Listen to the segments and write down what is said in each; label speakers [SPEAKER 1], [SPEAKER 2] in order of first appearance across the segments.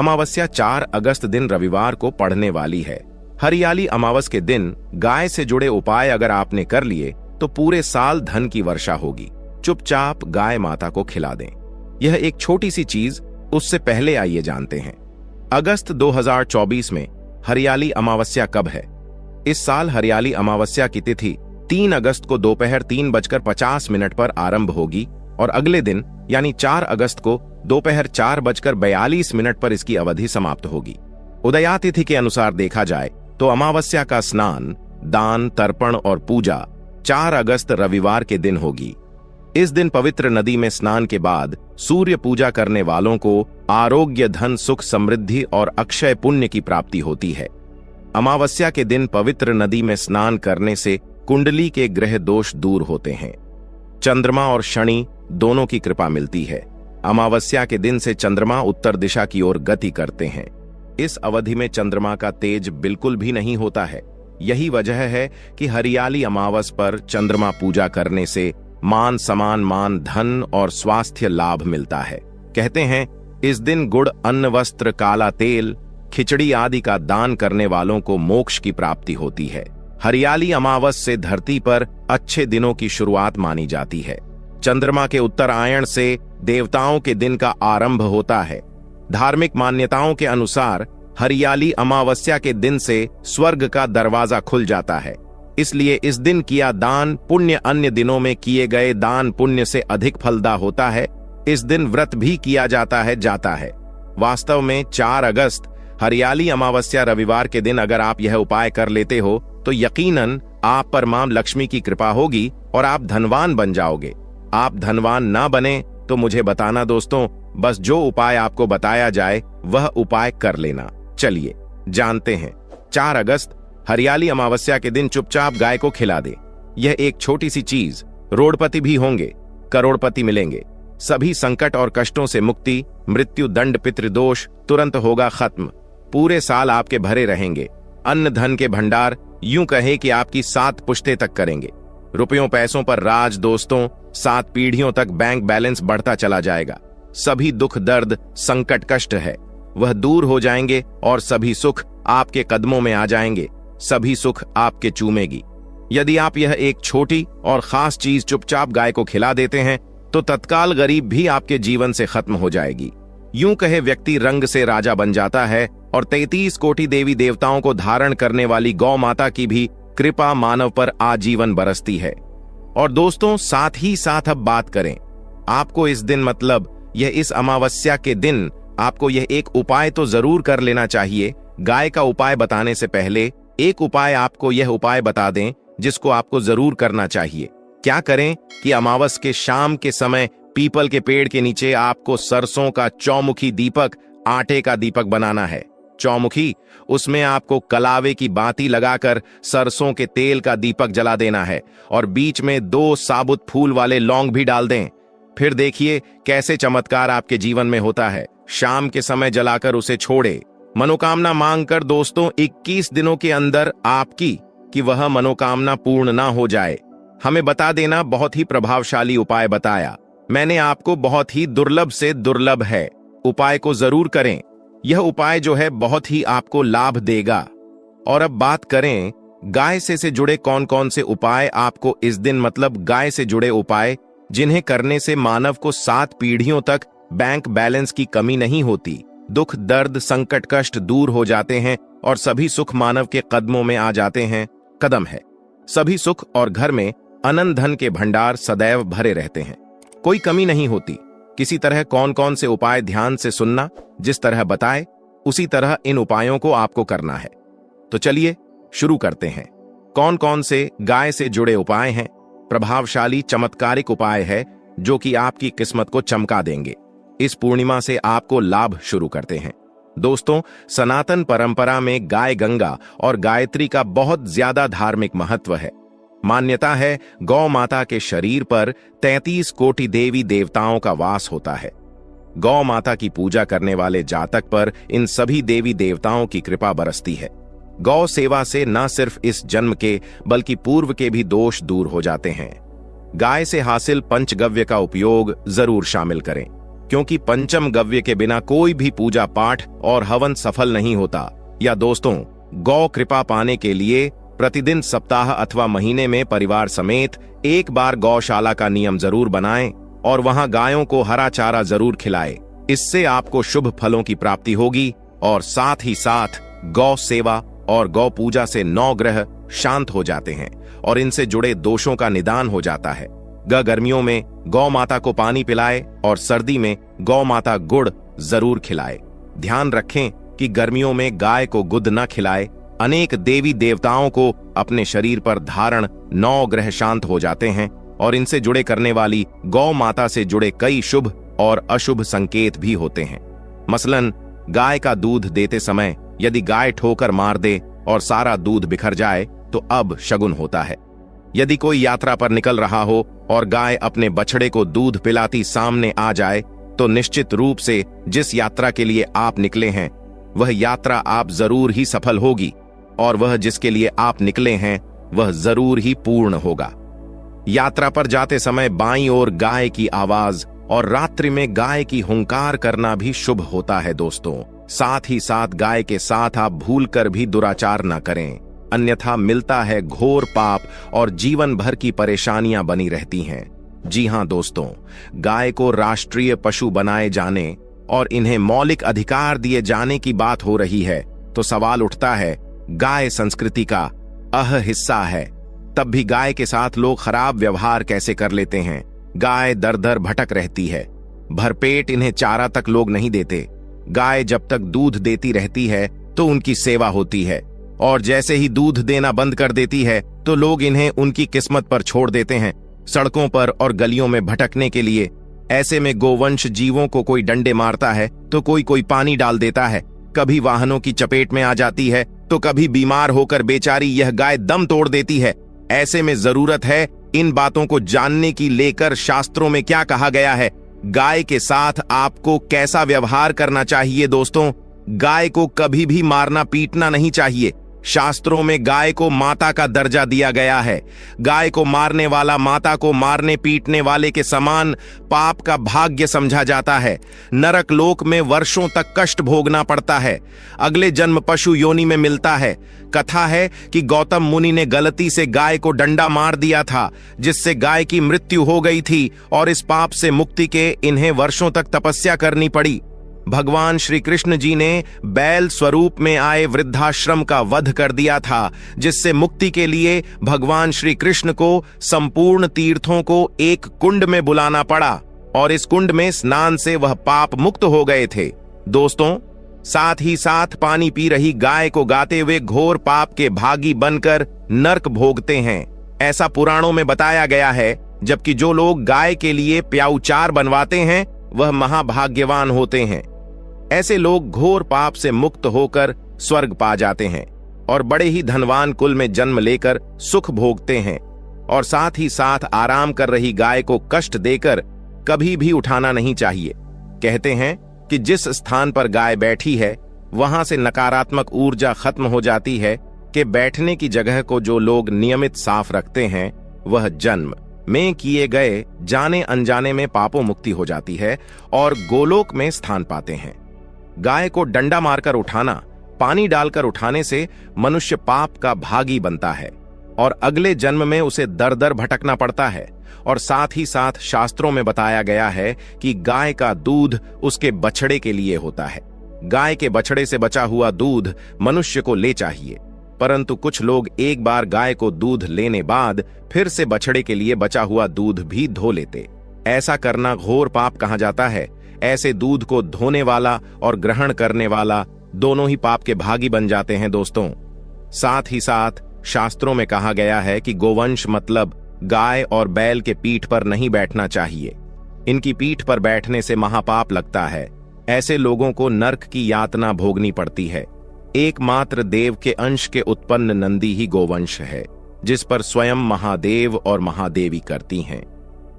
[SPEAKER 1] अमावस्या 4 अगस्त दिन रविवार को पड़ने वाली है। हरियाली अमावस के दिन गाय से जुड़े उपाय अगर आपने कर लिए तो पूरे साल धन की वर्षा होगी। चुपचाप गाय माता को खिला दें। यह एक छोटी सी चीज, उससे पहले आइए जानते हैं अगस्त 2024 में हरियाली अमावस्या कब है। इस साल हरियाली अमावस्या की तिथि 3 अगस्त को दोपहर 3:50 पर आरंभ होगी और अगले दिन यानी 4 अगस्त को दोपहर 4:42 पर इसकी अवधि समाप्त होगी। उदया तिथि के अनुसार देखा जाए तो अमावस्या का स्नान, दान, तर्पण और पूजा 4 अगस्त रविवार के दिन होगी। इस दिन पवित्र नदी में स्नान के बाद सूर्य पूजा करने वालों को आरोग्य, धन, सुख, समृद्धि और अक्षय पुण्य की प्राप्ति होती है। अमावस्या के दिन पवित्र नदी में स्नान करने से कुंडली के ग्रह दोष दूर होते हैं। चंद्रमा और शनि दोनों की कृपा मिलती है। अमावस्या के दिन से चंद्रमा उत्तर दिशा की ओर गति करते हैं। इस अवधि में चंद्रमा का तेज बिल्कुल भी नहीं होता है। यही वजह है कि हरियाली अमावस पर चंद्रमा पूजा करने से मान सम्मान, मान, धन और स्वास्थ्य लाभ मिलता है। कहते हैं इस दिन गुड़, अन्न, वस्त्र, काला तेल, खिचड़ी आदि का दान करने वालों को मोक्ष की प्राप्ति होती है। हरियाली अमावस से धरती पर अच्छे दिनों की शुरुआत मानी जाती है। चंद्रमा के उत्तरायण से देवताओं के दिन का आरंभ होता है। धार्मिक मान्यताओं के अनुसार हरियाली अमावस्या के दिन से स्वर्ग का दरवाजा खुल जाता है। इसलिए इस दिन किया दान पुण्य अन्य दिनों में किए गए दान पुण्य से अधिक फलदा होता है। इस दिन व्रत भी किया जाता है। वास्तव में 4 अगस्त हरियाली अमावस्या रविवार के दिन अगर आप यह उपाय कर लेते हो तो यकीनन आप पर मां लक्ष्मी की कृपा होगी और आप धनवान बन जाओगे। आप धनवान ना बने तो मुझे बताना दोस्तों, बस जो उपाय आपको बताया जाए वह उपाय कर लेना। चलिए जानते हैं। 4 अगस्त हरियाली अमावस्या के दिन चुपचाप गाय को खिला दे। यह एक छोटी सी चीज, रोडपति भी होंगे, करोड़पति मिलेंगे। सभी संकट और कष्टों से मुक्ति, मृत्यु, दंड, पितृदोष तुरंत होगा खत्म। पूरे साल आपके भरे रहेंगे। अन्न धन के भंडार यूं कहे कि आपकी 7 पुश्ते तक करेंगे। रुपयों पैसों पर राज दोस्तों, 7 पीढ़ियों तक बैंक बैलेंस बढ़ता चला जाएगा। सभी दुख, दर्द, संकट, कष्ट है वह दूर हो जाएंगे और सभी सुख आपके कदमों में आ जाएंगे। सभी सुख आपके चूमेगी। यदि आप यह एक छोटी और खास चीज चुपचाप गाय को खिला देते हैं तो तत्काल गरीब भी आपके जीवन से खत्म हो जाएगी। यूं कहे व्यक्ति रंग से राजा बन जाता है और 33 कोटि देवी देवताओं को धारण करने वाली गौ माता की भी कृपा मानव पर आजीवन बरसती है। और दोस्तों साथ ही साथ अब बात करें, आपको इस दिन मतलब यह इस अमावस्या के दिन आपको यह एक उपाय तो जरूर कर लेना चाहिए। गाय का उपाय बताने से पहले एक उपाय आपको यह उपाय बता दें जिसको आपको जरूर करना चाहिए। क्या करें कि अमावस के शाम के समय पीपल के पेड़ के नीचे आपको सरसों का चौमुखी दीपक, आटे का दीपक बनाना है। चौमुखी, उसमें आपको कलावे की बाती लगाकर सरसों के तेल का दीपक जला देना है और बीच में 2 साबुत फूल वाले लौंग भी डाल दें। फिर देखिए कैसे चमत्कार आपके जीवन में होता है। शाम के समय जलाकर उसे छोड़े। मनोकामना मांगकर दोस्तों 21 दिनों के अंदर आपकी कि वह मनोकामना पूर्ण ना हो जाए। हमें बता देना। बहुत ही प्रभावशाली उपाय बताया मैंने आपको, बहुत ही दुर्लभ से दुर्लभ है। उपाय को जरूर करें। यह उपाय जो है बहुत ही आपको लाभ देगा। और अब बात करें गाय से जुड़े कौन कौन से उपाय आपको इस दिन मतलब गाय से जुड़े उपाय जिन्हें करने से मानव को 7 पीढ़ियों तक बैंक बैलेंस की कमी नहीं होती। दुख, दर्द, संकट, कष्ट दूर हो जाते हैं और सभी सुख मानव के कदमों में आ जाते हैं। कदम है सभी सुख और घर में अनंत धन के भंडार सदैव भरे रहते हैं। कोई कमी नहीं होती। किसी तरह कौन कौन से उपाय ध्यान से सुनना, जिस तरह बताए उसी तरह इन उपायों को आपको करना है। तो चलिए शुरू करते हैं। कौन कौन से गाय से जुड़े उपाय हैं? प्रभावशाली चमत्कारिक उपाय है जो कि आपकी किस्मत को चमका देंगे। इस पूर्णिमा से आपको लाभ शुरू करते हैं। दोस्तों सनातन परंपरा में गाय गंगा और गायत्री का बहुत ज्यादा धार्मिक महत्व है। मान्यता है गौ माता के शरीर पर 33 कोटि देवी देवताओं का वास होता है। गौ माता की पूजा करने वाले जातक पर इन सभी देवी देवताओं की कृपा बरसती है। गौ सेवा से न सिर्फ इस जन्म के बल्कि पूर्व के भी दोष दूर हो जाते हैं। गाय से हासिल पंचगव्य का उपयोग जरूर शामिल करें। क्योंकि पंचम गव्य के बिना कोई भी पूजा पाठ और हवन सफल नहीं होता। या दोस्तों, गौ कृपा पाने के लिए प्रतिदिन, सप्ताह अथवा महीने में परिवार समेत एक बार गौशाला का नियम जरूर बनाएं और वहां गायों को हरा चारा जरूर खिलाएं। इससे आपको शुभ फलों की प्राप्ति होगी और साथ ही साथ गौ सेवा और गौ पूजा से 9 ग्रह शांत हो जाते हैं और इनसे जुड़े दोषों का निदान हो जाता है। गर्मियों में गौ माता को पानी पिलाए और सर्दी में गौ माता गुड़ जरूर खिलाए। ध्यान रखें कि गर्मियों में गाय को गुद न खिलाए। अनेक देवी देवताओं को अपने शरीर पर धारण 9 ग्रह शांत हो जाते हैं और इनसे जुड़े करने वाली गौ माता से जुड़े कई शुभ और अशुभ संकेत भी होते हैं। मसलन, गाय का दूध देते समय यदि गाय ठोकर मार दे और सारा दूध बिखर जाए तो अब शगुन होता है। यदि कोई यात्रा पर निकल रहा हो और गाय अपने बछड़े को दूध पिलाती सामने आ जाए तो निश्चित रूप से जिस यात्रा के लिए आप निकले हैं वह यात्रा आप जरूर ही सफल होगी और वह जिसके लिए आप निकले हैं वह जरूर ही पूर्ण होगा। यात्रा पर जाते समय बाईं ओर गाय की आवाज और रात्रि में गाय की हुंकार करना भी शुभ होता है दोस्तों। साथ ही साथ गाय के साथ आप भूलकर भी दुराचार न करें, अन्यथा मिलता है घोर पाप और जीवन भर की परेशानियां बनी रहती हैं। जी हां दोस्तों, गाय को राष्ट्रीय पशु बनाए जाने और इन्हें मौलिक अधिकार दिए जाने की बात हो रही है तो सवाल उठता है, गाय संस्कृति का हिस्सा है, तब भी गाय के साथ लोग खराब व्यवहार कैसे कर लेते हैं। गाय दर दर भटक रहती है, भरपेट इन्हें चारा तक लोग नहीं देते। गाय जब तक दूध देती रहती है तो उनकी सेवा होती है और जैसे ही दूध देना बंद कर देती है तो लोग इन्हें उनकी किस्मत पर छोड़ देते हैं, सड़कों पर और गलियों में भटकने के लिए। ऐसे में गोवंश जीवों को कोई डंडे मारता है तो कोई पानी डाल देता है, कभी वाहनों की चपेट में आ जाती है तो कभी बीमार होकर बेचारी यह गाय दम तोड़ देती है। ऐसे में जरूरत है इन बातों को जानने की लेकर शास्त्रों में क्या कहा गया है, गाय के साथ आपको कैसा व्यवहार करना चाहिए। दोस्तों, गाय को कभी भी मारना पीटना नहीं चाहिए। शास्त्रों में गाय को माता का दर्जा दिया गया है। गाय को मारने वाला माता को मारने पीटने वाले के समान पाप का भाग्य समझा जाता है। नरक लोक में वर्षों तक कष्ट भोगना पड़ता है। अगले जन्म पशु योनि में मिलता है। कथा है कि गौतम मुनि ने गलती से गाय को डंडा मार दिया था, जिससे गाय की मृत्यु हो गई थी और इस पाप से मुक्ति के इन्हें वर्षों तक तपस्या करनी पड़ी। भगवान श्री कृष्ण जी ने बैल स्वरूप में आए वृद्धाश्रम का वध कर दिया था, जिससे मुक्ति के लिए भगवान श्री कृष्ण को संपूर्ण तीर्थों को एक कुंड में बुलाना पड़ा और इस कुंड में स्नान से वह पाप मुक्त हो गए थे। दोस्तों, साथ ही साथ पानी पी रही गाय को गाते हुए घोर पाप के भागी बनकर नरक भोगते हैं, ऐसा पुराणों में बताया गया है। जबकि जो लोग गाय के लिए प्याऊचार बनवाते हैं वह महाभाग्यवान होते हैं। ऐसे लोग घोर पाप से मुक्त होकर स्वर्ग पा जाते हैं और बड़े ही धनवान कुल में जन्म लेकर सुख भोगते हैं। और साथ ही साथ आराम कर रही गाय को कष्ट देकर कभी भी उठाना नहीं चाहिए। कहते हैं कि जिस स्थान पर गाय बैठी है वहां से नकारात्मक ऊर्जा खत्म हो जाती है कि बैठने की जगह को जो लोग नियमित साफ रखते हैं वह जन्म में किए गए जाने अनजाने में पापों मुक्ति हो जाती है और गोलोक में स्थान पाते हैं। गाय को डंडा मारकर उठाना, पानी डालकर उठाने से मनुष्य पाप का भागी बनता है और अगले जन्म में उसे दर दर भटकना पड़ता है। और साथ ही साथ शास्त्रों में बताया गया है कि गाय का दूध उसके बछड़े के लिए होता है। गाय के बछड़े से बचा हुआ दूध मनुष्य को ले चाहिए, परंतु कुछ लोग एक बार गाय को दूध लेने बाद फिर से बछड़े के लिए बचा हुआ दूध भी धो लेते। ऐसा करना घोर पाप कहा जाता है। ऐसे दूध को धोने वाला और ग्रहण करने वाला दोनों ही पाप के भागी बन जाते हैं। दोस्तों, साथ ही साथ शास्त्रों में कहा गया है कि गोवंश मतलब गाय और बैल के पीठ पर नहीं बैठना चाहिए। इनकी पीठ पर बैठने से महापाप लगता है। ऐसे लोगों को नरक की यातना भोगनी पड़ती है। एकमात्र देव के अंश के उत्पन्न नंदी ही गोवंश है, जिस पर स्वयं महादेव और महादेवी करती हैं।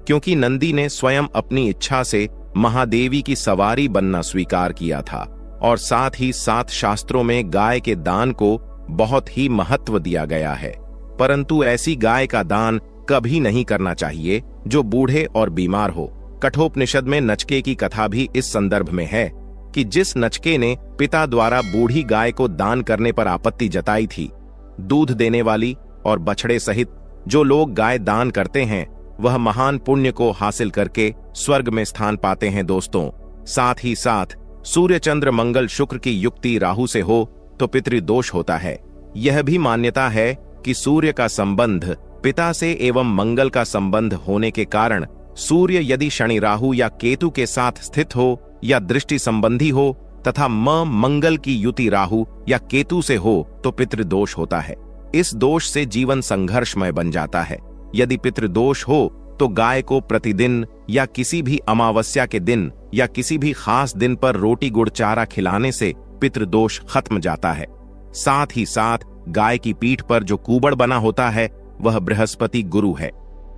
[SPEAKER 1] क्योंकि नंदी ने स्वयं अपनी इच्छा से महादेवी की सवारी बनना स्वीकार किया था और साथ ही साथ शास्त्रों में गाय के दान को बहुत ही महत्व दिया गया है। परंतु ऐसी गाय का दान कभी नहीं करना चाहिए जो बूढ़े और बीमार हो, कठोपनिषद में नचके की कथा भी इस संदर्भ में है कि जिस नचके ने पिता द्वारा बूढ़ी गाय को दान करने पर आपत्ति जताई थी, दूध देने वाली और बछड़े सहित जो लोग गाय दान करते हैं वह महान पुण्य को हासिल करके स्वर्ग में स्थान पाते हैं। दोस्तों, साथ ही साथ सूर्य चंद्र मंगल शुक्र की युक्ति राहु से हो तो पितृदोष होता है। यह भी मान्यता है कि सूर्य का संबंध पिता से एवं मंगल का संबंध होने के कारण सूर्य यदि शनि राहु या केतु के साथ स्थित हो या दृष्टि संबंधी हो तथा मंगल की युति राहु या केतु से हो तो पितृदोष होता है। इस दोष से जीवन संघर्षमय बन जाता है। यदि पितृदोष हो तो गाय को प्रतिदिन या किसी भी अमावस्या के दिन या किसी भी खास दिन पर रोटी गुड़ चारा खिलाने से पितृदोष खत्म जाता है। साथ ही साथ गाय की पीठ पर जो कुबड़ बना होता है वह बृहस्पति गुरु है।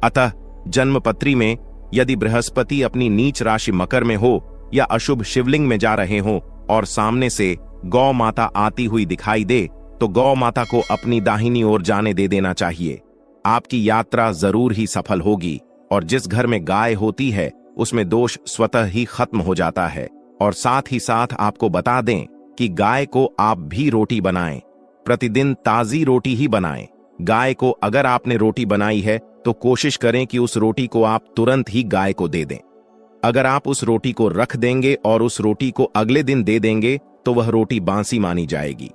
[SPEAKER 1] अतः जन्मपत्री में यदि बृहस्पति अपनी नीच राशि मकर में हो या अशुभ शिवलिंग में जा रहे हो और सामने से गौ माता आती हुई दिखाई दे तो गौ माता को अपनी दाहिनी ओर जाने दे देना चाहिए। आपकी यात्रा जरूर ही सफल होगी और जिस घर में गाय होती है उसमें दोष स्वतः ही खत्म हो जाता है। और साथ ही साथ आपको बता दें कि गाय को आप भी रोटी बनाएं, प्रतिदिन ताजी रोटी ही बनाएं। गाय को अगर आपने रोटी बनाई है तो कोशिश करें कि उस रोटी को आप तुरंत ही गाय को दे दें। अगर आप उस रोटी को रख देंगे और उस रोटी को अगले दिन दे देंगे तो वह रोटी बासी मानी जाएगी।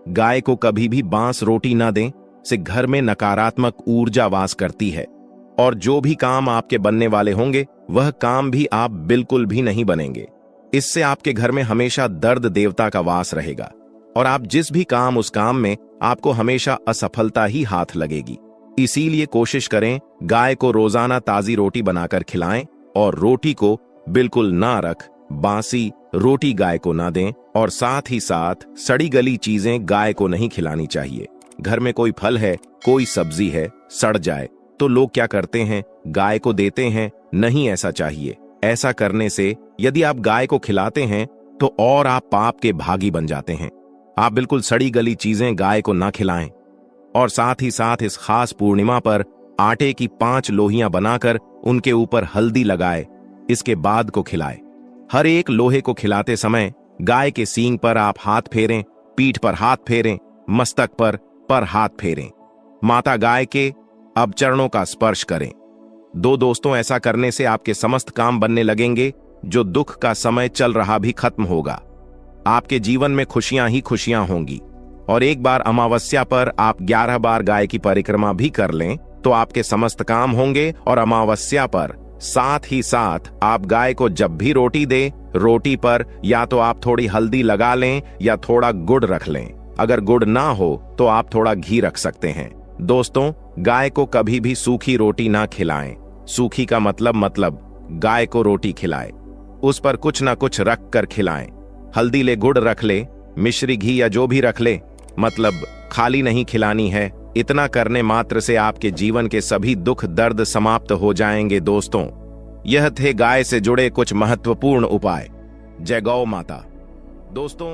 [SPEAKER 1] गाय को कभी भी बांस रोटी ना दें, से घर में नकारात्मक ऊर्जा वास करती है और जो भी काम आपके बनने वाले होंगे वह काम भी आप बिल्कुल भी नहीं बनेंगे। इससे आपके घर में हमेशा दर्द देवता का वास रहेगा और आप जिस भी काम उस काम में आपको हमेशा असफलता ही हाथ लगेगी। इसीलिए कोशिश करें गाय को रोजाना ताजी रोटी बनाकर खिलाएं और रोटी को बिल्कुल ना रख बासी रोटी गाय को ना दें और साथ ही साथ सड़ी गली चीजें गाय को नहीं खिलानी चाहिए। घर में कोई फल है, कोई सब्जी है, सड़ जाए तो लोग क्या करते हैं, गाय को देते हैं। नहीं ऐसा चाहिए। ऐसा करने से यदि आप गाय को खिलाते हैं तो और आप पाप के भागी बन जाते हैं। आप बिल्कुल सड़ी गली चीजें गाय को ना खिलाएं और साथ ही साथ इस खास पूर्णिमा पर आटे की 5 लोहियां बनाकर उनके ऊपर हल्दी लगाए, इसके बाद को खिलाए। हर एक लोहे को खिलाते समय गाय के सींग पर आप हाथ फेरें, पीठ पर हाथ फेरें, मस्तक पर हाथ फेरें। माता गाय के अब चरणों का स्पर्श करें। दोस्तों, ऐसा करने से आपके समस्त काम बनने लगेंगे। जो दुख का समय चल रहा भी खत्म होगा। आपके जीवन में खुशियां ही खुशियां होंगी। और एक बार अमावस्या पर आप 11 बार गाय की परिक्रमा भी कर लें तो आपके समस्त काम होंगे। और अमावस्या पर साथ ही साथ आप गाय को जब भी रोटी दें, रोटी पर या तो आप थोड़ी हल्दी लगा लें या थोड़ा गुड़ रख लें। अगर गुड़ ना हो तो आप थोड़ा घी रख सकते हैं। दोस्तों, गाय को कभी भी सूखी रोटी ना खिलाएं। सूखी का मतलब गाय को रोटी खिलाएं, उस पर कुछ ना कुछ रख कर खिलाएं। हल्दी ले, गुड़ रख ले, मिश्री घी या जो भी रख ले, मतलब खाली नहीं खिलानी है। इतना करने मात्र से आपके जीवन के सभी दुख दर्द समाप्त हो जाएंगे। दोस्तों, यह थे गाय से जुड़े कुछ महत्वपूर्ण उपाय। जय गौ माता। दोस्तों,